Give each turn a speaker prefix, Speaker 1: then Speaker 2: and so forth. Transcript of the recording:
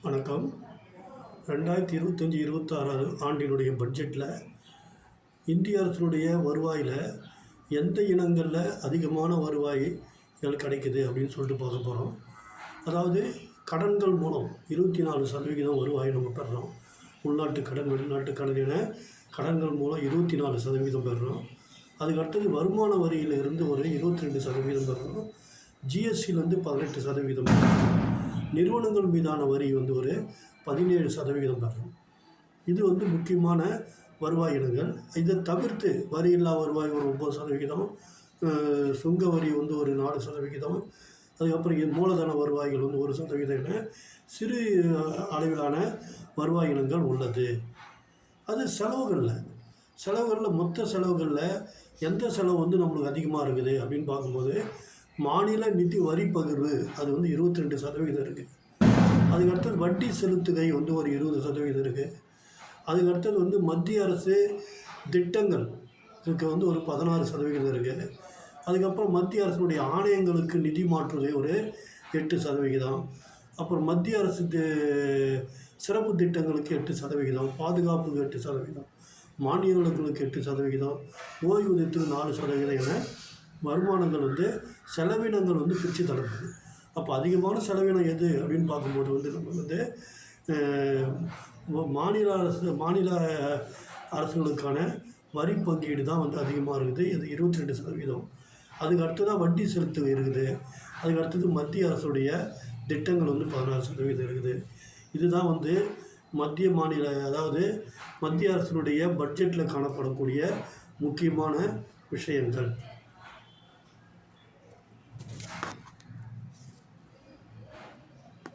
Speaker 1: வணக்கம். 2025-26 ஆண்டினுடைய பட்ஜெட்டில் இந்திய அரசினுடைய வருவாயில் எந்த இனங்களில் அதிகமான வருவாய்கள் கிடைக்குது அப்படின்னு சொல்லிட்டு பார்க்க போகிறோம். அதாவது கடன்கள் மூலம் 24% வருவாய் நம்ம பெறுறோம். உள்நாட்டு கடன், வெளிநாட்டு கடன் என கடன்கள் மூலம் 24% பெறுறோம். அதுக்கு அடுத்தது வருமான வரியிலிருந்து ஒரு 22% பெறுறோம். ஜிஎஸ்டியிலேருந்து 18% பெறுறோம். நிறுவனங்கள் மீதான வரி ஒரு 17% பெறுறோம். இது முக்கியமான வருவாய் இனங்கள். இதை தவிர்த்து வரி இல்லா வருவாய் ஒரு 9%, சுங்க வரி ஒரு 4%, அதுக்கப்புறம் மூலதன வருவாய்கள் 1% என சிறு அளவிலான வருவாய் இனங்கள் உள்ளது. அது செலவுகளில் மொத்த செலவுகளில் எந்த செலவு நம்மளுக்கு அதிகமாக இருக்குது அப்படின்னு பார்க்கும்போது மாநில நிதி வரி பகிர்வு அது 22% இருக்குது. அதுக்கடுத்தது வட்டி செலுத்துகை ஒரு 20% இருக்குது. அதுக்கடுத்தது மத்திய அரசு திட்டங்கள் இதுக்கு ஒரு 16% இருக்குது. அதுக்கப்புறம் மத்திய அரசுடைய ஆணையங்களுக்கு நிதி மாற்றுகை ஒரு 8%. அப்புறம் மத்திய அரசு சிறப்பு திட்டங்களுக்கு 8%, பாதுகாப்புக்கு 8%, மானியங்களுக்கு 8%, ஓய்வூதியத்துக்கு 4% என வருமானங்கள் செலவினங்கள் பிரித்து தரப்படுது. அப்போ அதிகமான செலவினம் எது அப்படின்னு பார்க்கும்போது நம்ம மாநில அரசுகளுக்கான வரி பங்கீடு தான் அதிகமாக இருக்குது. இது 22%. அதுக்கு அடுத்ததான் வட்டி செலுத்துகை இருக்குது. அதுக்கு அடுத்தது மத்திய அரசுடைய திட்டங்கள் 16% இருக்குது. இதுதான் அதாவது மத்திய அரசினுடைய பட்ஜெட்டில் காணப்படக்கூடிய முக்கியமான விஷயங்கள்.